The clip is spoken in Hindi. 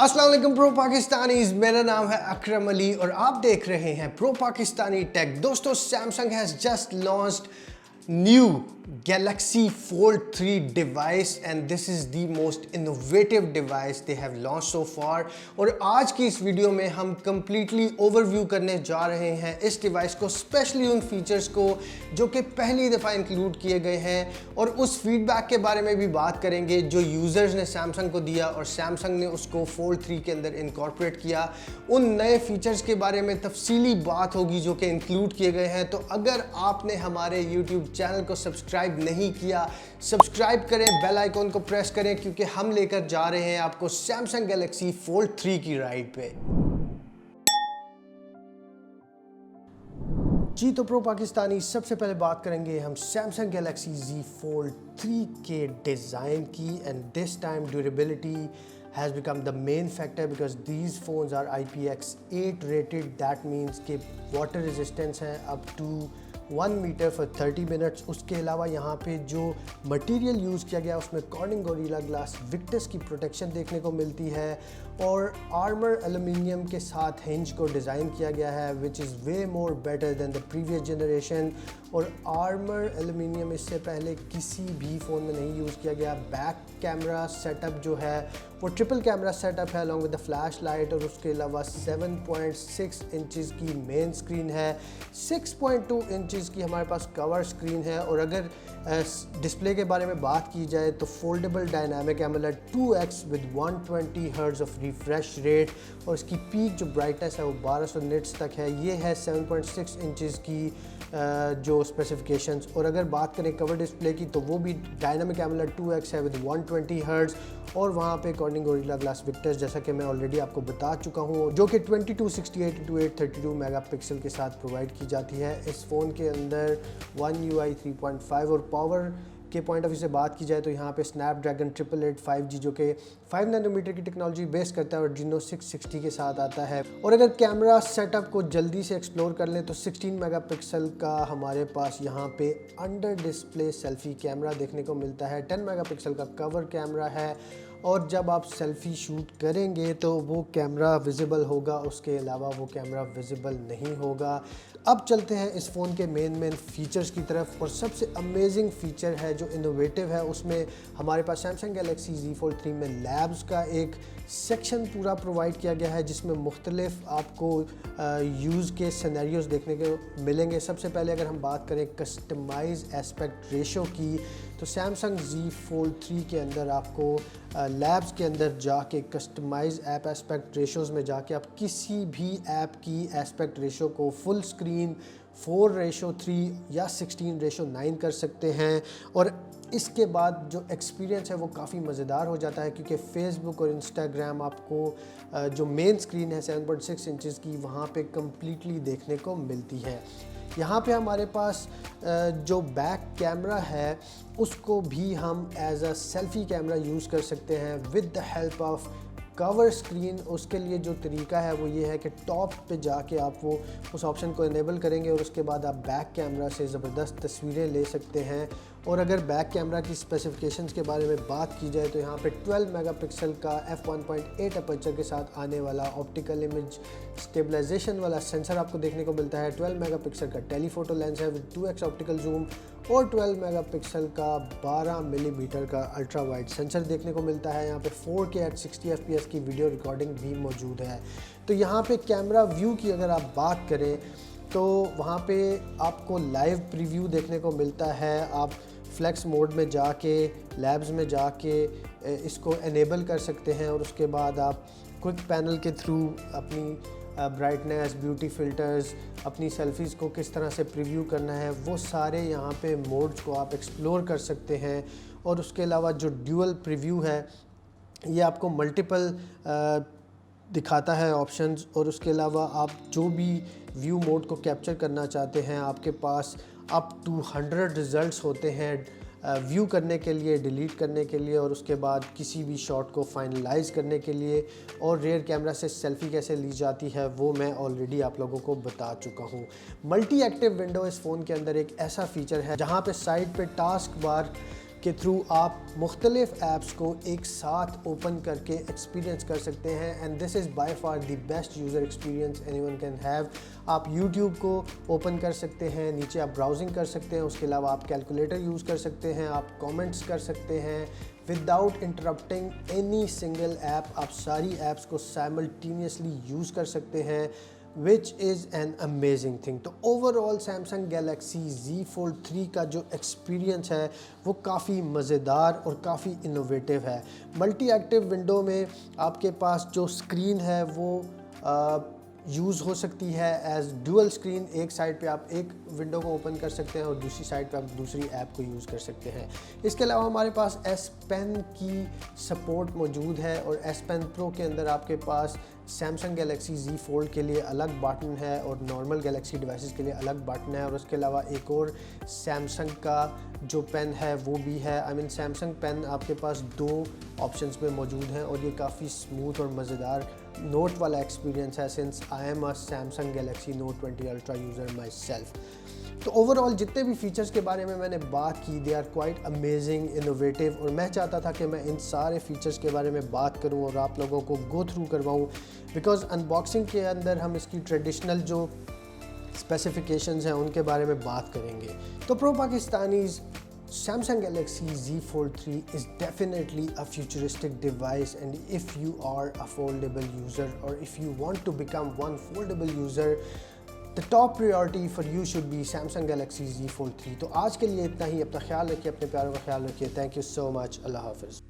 अस्सलाम वालेकुम प्रो पाकिस्तानीज, मेरा नाम है अकरम अली और आप देख रहे हैं प्रो पाकिस्तानी टेक। दोस्तों, Samsung has just launched new Galaxy Fold 3 device and this is the most innovative device they have launched so far। और आज की इस वीडियो में हम completely overview करने जा रहे हैं इस डिवाइस को, स्पेशली उन फीचर्स को जो कि पहली दफ़ा इंक्लूड किए गए हैं और उस फीडबैक के बारे में भी बात करेंगे जो यूज़र्स ने सैमसंग को दिया और सैमसंग ने उसको Fold 3 के अंदर इनकॉर्पोरेट किया। उन नए फीचर्स के बारे में तफसीली बात होगी जो कि इंक्लूड किए गए हैं। तो अगर आपने हमारे YouTube चैनल को सब्सक्राइब नहीं किया, सब्सक्राइब करें, बेल आइकॉन को प्रेस करें क्योंकि हम लेकर जा रहे हैं आपको सैमसंग गैलेक्सी फोल्ड 3 की राइड पे। जी तो प्रो पाकिस्तानी, सबसे पहले बात करेंगे हम सैमसंग गैलेक्सी Z Fold 3 के डिज़ाइन की। And this time durability has become the main factor because these phones are IPX8 rated। that means कि water resistance है up to 1 metre for 30 minutes. उसके अलावा यहाँ पे जो मटेरियल यूज़ किया गया उसमें कॉर्निंग गोरिल्ला ग्लास विक्टस की प्रोटेक्शन देखने को मिलती है और आर्मर एल्यूमिनियम के साथ हिंज को डिज़ाइन किया गया है which is way more better than the previous generation. और आर्मर एल्यूमिनियम इससे पहले किसी भी फ़ोन में नहीं यूज़ किया गया। बैक कैमरा सेटअप जो है वो ट्रिपल कैमरा सेटअप है along with the flash light और उसके अलावा 7.6 इंचज़ की मेन स्क्रीन है, 6.2 इंचज़ की हमारे पास कवर स्क्रीन है। और अगर डिस्प्ले के बारे में बात की जाए तो foldable dynamic AMOLED 2x with 120 hertz of refresh rate और इसकी पीक जो ब्राइटनेस है वो 1200 निट्स तक है। ये है 7.6 इंचज़ की जो स्पेसिफिकेशंस। और अगर बात करें कवर डिस्प्ले की तो वो भी डायनामिक एमोलेड 2x है विद 120 हर्ट्ज़ और वहाँ पे कॉर्निंग गोरिल्ला ग्लास विक्टर्स जैसा कि मैं ऑलरेडी आपको बता चुका हूँ जो कि 2268x832 मेगापिक्सल के साथ प्रोवाइड की जाती है। इस फ़ोन के अंदर One UI 3.5 और पावर के पॉइंट ऑफ व्यू से बात की जाए तो यहाँ पे स्नैपड्रैगन 888 5G जो कि 5 नैनोमीटर की टेक्नोलॉजी बेस करता है और Adreno 660 के साथ आता है। और अगर कैमरा सेटअप को जल्दी से एक्सप्लोर कर लें तो 16 मेगापिक्सल का हमारे पास यहाँ पे अंडर डिस्प्ले सेल्फी कैमरा देखने को मिलता है। 10 मेगापिक्सल का कवर कैमरा है और जब आप सेल्फ़ी शूट करेंगे तो वो कैमरा विजिबल होगा, उसके अलावा वो कैमरा विजिबल नहीं होगा। अब चलते हैं इस फ़ोन के मेन फीचर्स की तरफ और सबसे अमेजिंग फ़ीचर है जो इनोवेटिव है उसमें हमारे पास सैमसंग गैलेक्सी Z Fold 3 में लैब्स का एक सेक्शन पूरा प्रोवाइड किया गया है जिसमें मुख्तलिफ आपको यूज़ के सिनेरियोज़ देखने को मिलेंगे। सबसे पहले अगर हम बात करें कस्टमाइज एस्पेक्ट रेशो की तो सैमसंग Z Fold 3 के अंदर आपको लैब्स के अंदर जाके कस्टमाइज ऐप एस्पेक्ट रेशोज़ में जाके आप किसी भी ऐप की एस्पेक्ट रेशो को फुल स्क्रीन 4:3 या 16:9 कर सकते हैं। और इसके बाद जो एक्सपीरियंस है वो काफ़ी मज़ेदार हो जाता है क्योंकि फेसबुक और इंस्टाग्राम आपको जो मेन स्क्रीन है 7.6 इंचज़ की वहाँ पे कम्प्लीटली देखने को मिलती है। यहाँ पे हमारे पास जो बैक कैमरा है उसको भी हम as a selfie camera use कर सकते हैं with the help of cover screen. उसके लिए जो तरीका है वो ये है कि टॉप पे जाके आप वो उस ऑप्शन को इनेबल करेंगे और उसके बाद आप बैक कैमरा से ज़बरदस्त तस्वीरें ले सकते हैं। और अगर बैक कैमरा की स्पेसिफिकेशंस के बारे में बात की जाए तो यहाँ पे 12 मेगापिक्सल का f1.8 अपर्चर के साथ आने वाला ऑप्टिकल इमेज स्टेबलाइजेशन वाला सेंसर आपको देखने को मिलता है। 12 मेगापिक्सल का टेलीफोटो लेंस है विद 2x ऑप्टिकल जूम और 12 मेगापिक्सल का 12 मिलीमीटर का अल्ट्रा वाइड सेंसर देखने को मिलता है। यहाँ पे 4K at 60 FPS की वीडियो रिकॉर्डिंग भी मौजूद है। तो यहाँ पे कैमरा व्यू की अगर आप बात करें तो वहाँ पे आपको लाइव प्रीव्यू देखने को मिलता है। आप फ्लेक्स मोड में जाके लैब्स में जाके इसको एनेबल कर सकते हैं और उसके बाद आप क्विक पैनल के थ्रू अपनी ब्राइटनेस, ब्यूटी फ़िल्टर्स, अपनी सेल्फ़ीज़ को किस तरह से प्रीव्यू करना है वो सारे यहाँ पे मोड्स को आप एक्सप्लोर कर सकते हैं। और उसके अलावा जो ड्यूअल प्रीव्यू है ये आपको मल्टीपल दिखाता है ऑप्शंस। और उसके अलावा आप जो भी व्यू मोड को कैप्चर करना चाहते हैं आपके पास अप टू 100 रिज़ल्ट्स होते हैं व्यू करने के लिए, डिलीट करने के लिए और उसके बाद किसी भी शॉट को फाइनलाइज करने के लिए। और रेयर कैमरा से सेल्फ़ी कैसे ली जाती है वो मैं ऑलरेडी आप लोगों को बता चुका हूँ। मल्टी एक्टिव विंडो इस फ़ोन के अंदर एक ऐसा फ़ीचर है जहाँ पे साइड पे टास्क बार के थ्रू आप मुख्तलिफ ऐप्स को एक साथ ओपन करके एक्सपीरियंस कर सकते हैं and this is by far the best user experience anyone can have. आप YouTube को ओपन कर सकते हैं, नीचे आप ब्राउजिंग कर सकते हैं, उसके अलावा आप कैलकुलेटर यूज़ कर सकते हैं, आप कमेंट्स कर सकते हैं without interrupting any single app. आप सारी ऐप्स को साइमल्टेनियसली यूज़ कर सकते हैं which is an amazing thing. तो overall Samsung Galaxy Z Fold 3 का जो एक्सपीरियंस है वो काफ़ी मज़ेदार और काफ़ी इनोवेटिव है। मल्टी एक्टिव विंडो में आपके पास जो स्क्रीन है वो यूज़ हो सकती है एज डुअल स्क्रीन। एक साइड पे आप एक विंडो को ओपन कर सकते हैं और दूसरी साइड पे आप दूसरी ऐप को यूज़ कर सकते हैं। इसके अलावा हमारे पास S Pen की सपोर्ट मौजूद है और S Pen Pro के अंदर आपके पास सैमसंग गैलेक्सी Z Fold के लिए अलग बटन है और नॉर्मल गैलेक्सी डिवाइसेस के लिए अलग बटन है और उसके अलावा एक और सैमसंग का जो पेन है वो भी है। आई मीन सैमसंग पेन आपके पास 2 ऑप्शंस में मौजूद हैं और ये काफ़ी स्मूथ और मज़ेदार नोट वाला एक्सपीरियंस है since I am a Samsung Galaxy Note 20 ultra user myself. तो ओवरऑल जितने भी फीचर्स के बारे में मैंने बात की they are quite amazing, innovative और मैं चाहता था कि मैं इन सारे फीचर्स के बारे में बात करूं और आप लोगों को गो थ्रू करवाऊं बिकॉज़ अनबॉक्सिंग के अंदर हम इसकी ट्रेडिशनल जो स्पेसिफिकेशंस हैं उनके बारे में बात करेंगे। तो pro Pakistanis Samsung Galaxy Z Fold 3 is definitely a futuristic device, and if you are a foldable user or if you want to become one foldable user, the top priority for you should be Samsung Galaxy Z Fold 3। तो आज के लिए इतना ही। अपना ख्याल रखिए, अपने प्यारों का ख्याल रखिए। Thank you so much. अल्लाह हाफिज़।